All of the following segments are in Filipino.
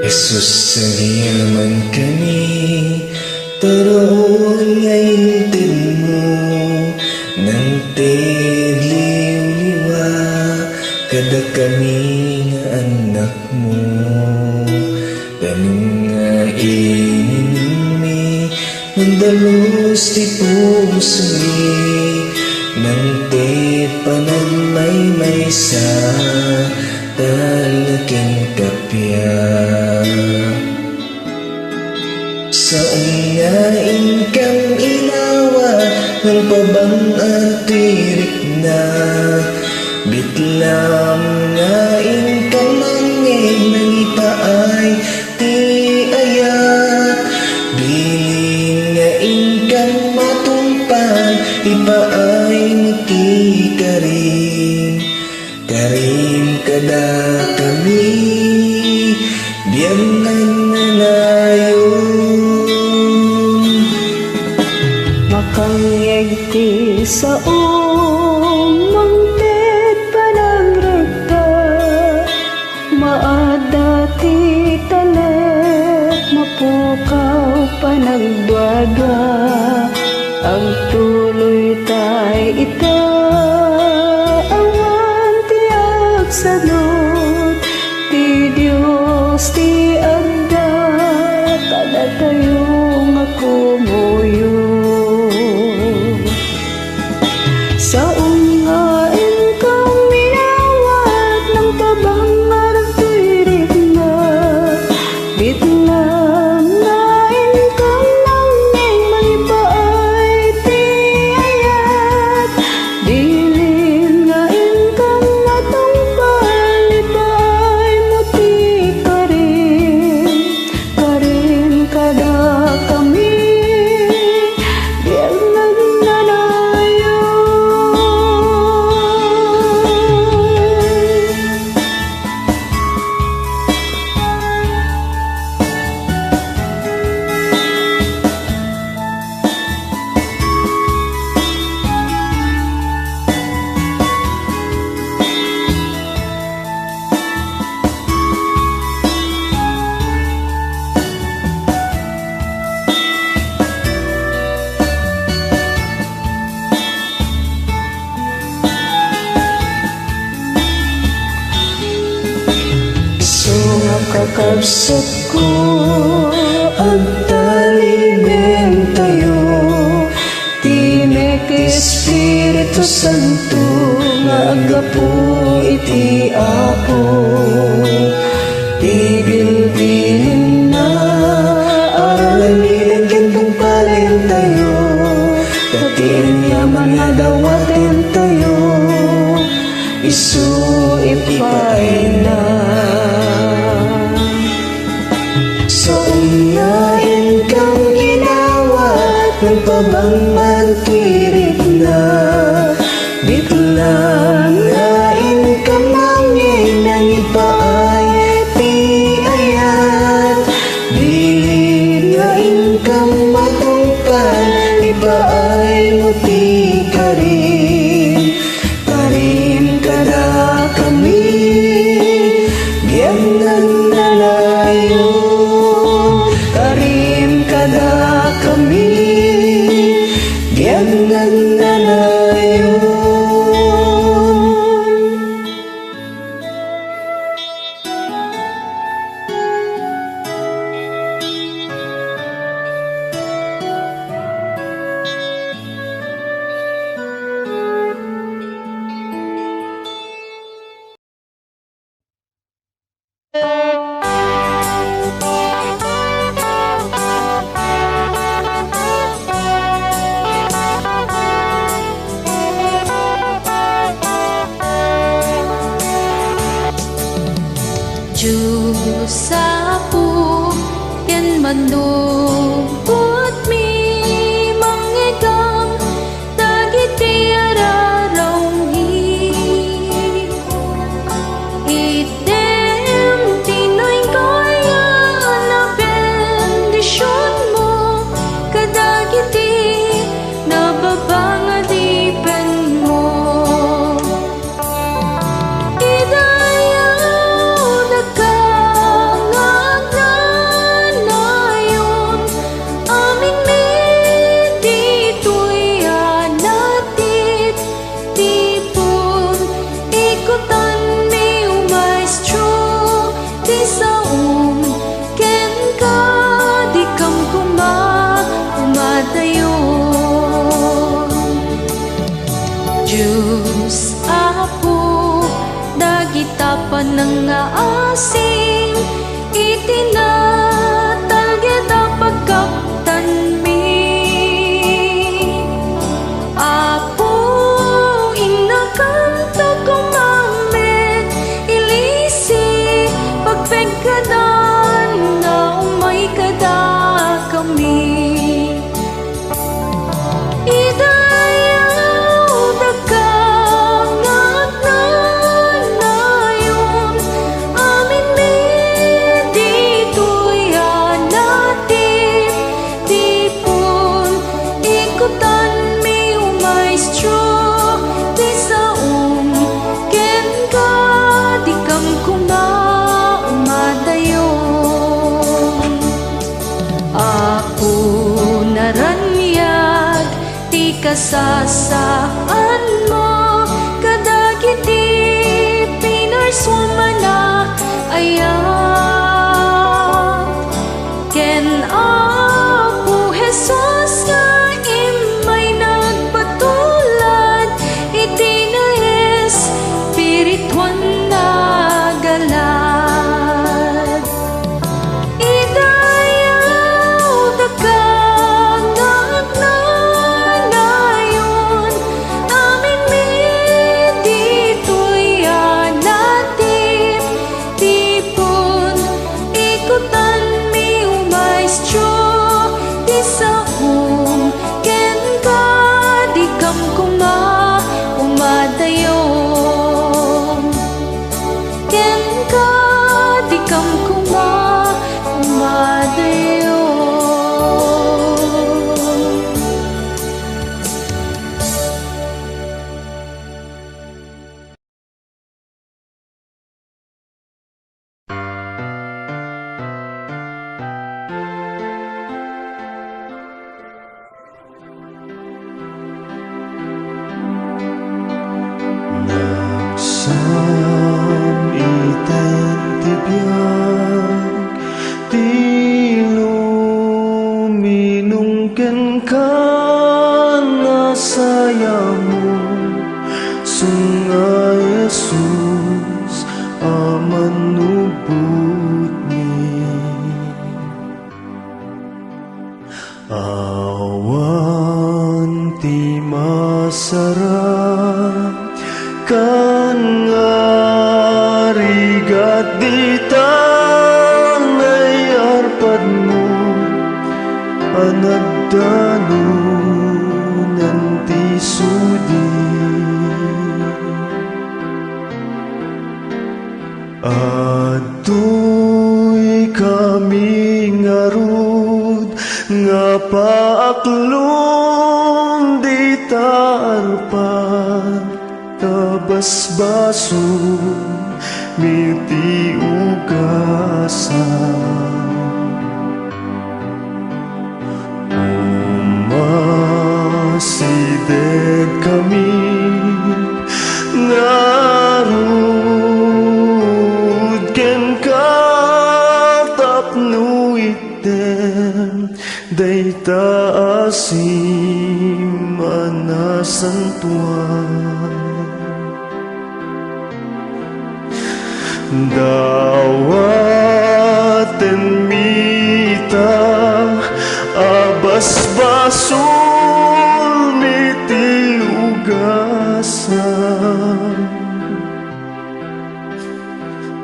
Jesus saliyaman kami taroon ngayon din mo nang tiliw-liwa kada kami nga anak mo ganun nga ininumi mandalos ti puso nang ti panagmay sa talaking kapya sa ungain kang inawa ng pabang atirik na bitlam ngain kang mangin ng ipaay ti ayat bilin ngain kang matumpan ipaay mo ti karim kada kami biyangan na nayon makangyag ti saong mangted panagregta maada ti talet mapukaw panagdwaga ang tuloy tay ita salud ti Dios ti agda kada tayong akumuyo sa ungain kang minawat ng tabang maragtuirit na bitlam ngain kang nanging manipaay ti ayat bilin ngain kang kakabsat ko ang talibeng tayo Tinek Espiritu Santo nga agapo iti ako Tigil-bilin na aralan nilagyan palen tayo Datin yaman na dawatin tayo Isu ipain na Unain kang ginawat ng pabang magtirit na Bitlang ngain ka mangin ng ipaay ti ayat Bilin ngain kang matungpan ipaay mo ti karin Karin kada kami biyangan na layo Karim kada kami biyangan na layon Diyos sa po, yan manupot mi mangigang dagiti araronghi. Item tinoy kaya na bendisyon mo kadagiti nababangadipen mo. Idayaw na ka nga panangaasim itinatalged a pagkaptanmi. Apo inakanto kumamet ilisi pagpegkadan na umay kada kami. Kasasaan mo kadagiti pinarsumana ayak ken Apo Jesus nga imay nagpatulad iti na espirituan na galad. Idayaw daga awan ti masarap kan ngarigat ditanay arpad mo anagdanunan ti sudi aduy kami ngarud nga paaklong di tarpan tabasbason miti ugasan umasideg kami ngarud ken katapno iten dayta asim anasantuan dawaten mita abasbasul miti ugasan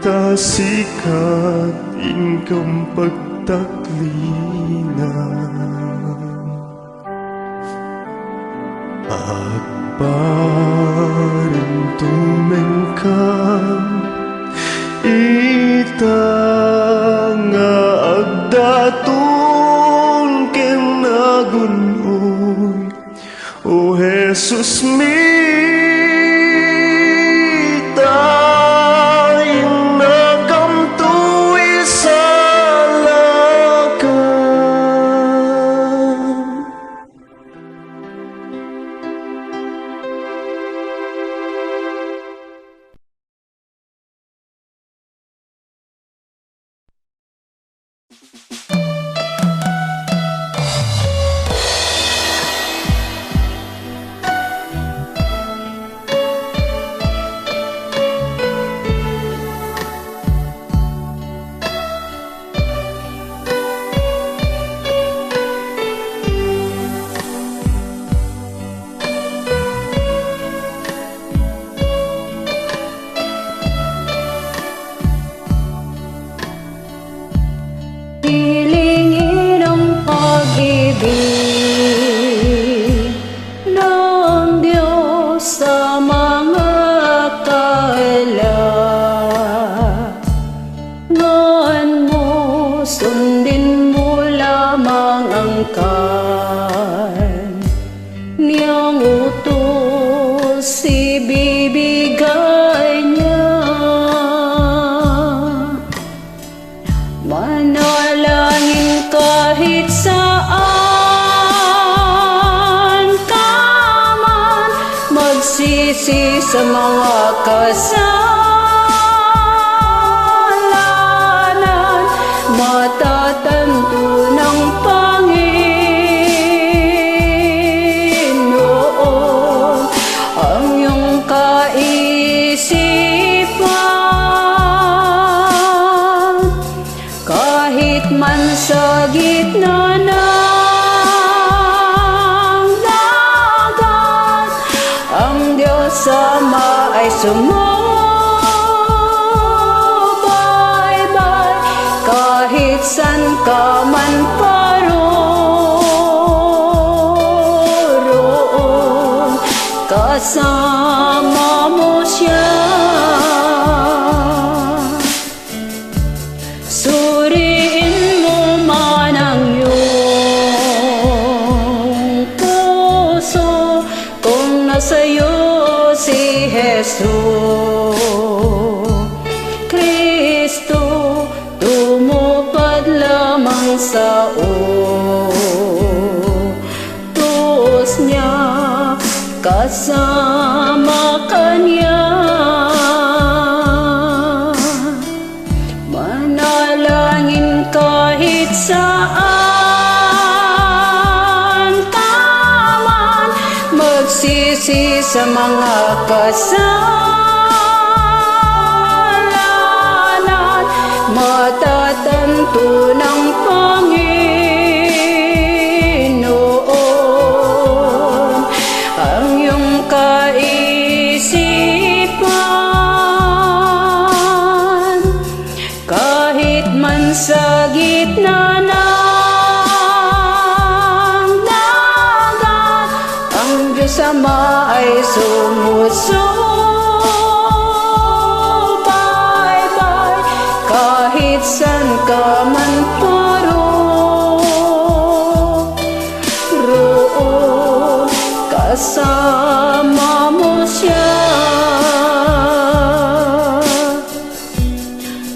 tasikat ingkam pagtaklinan agparin tumengkam ita nga agdatun ken nagunoy o Jesus mita inagamtuy sa lakan angkan niyang utos ibibigay niya. Manalangin kahit saan ka man, magsisi sa mga kasalanan, matatanto ng Panginoon ang iyong kaisipan. Kahit man sa gitna ng dagat, ang Diyos Ama ay sumubaybay. Kahit san ka man paroroon, kasama mo siya. Suriin mo man ang iyong puso kung nasa'yo si Jesus Kristo, tumupad lamang sa utos niya, kasama ka niya. Manalangin kahit saan ka man, magsisi sa mga kasalanan, matatanto ng Panginoon ang iyong kaisipan. Kahit man sa gitna ng dagat, ang Diyos Ama ay sumusubaybay. Kahit san ka man paroroon, kasama mo siya.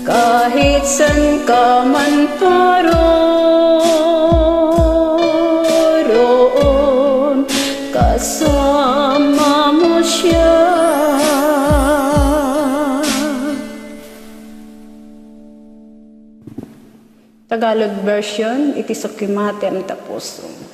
Kahit san ka man paroroon, kasama mo siya. Tagalog version, iti sukimate ang tapuso.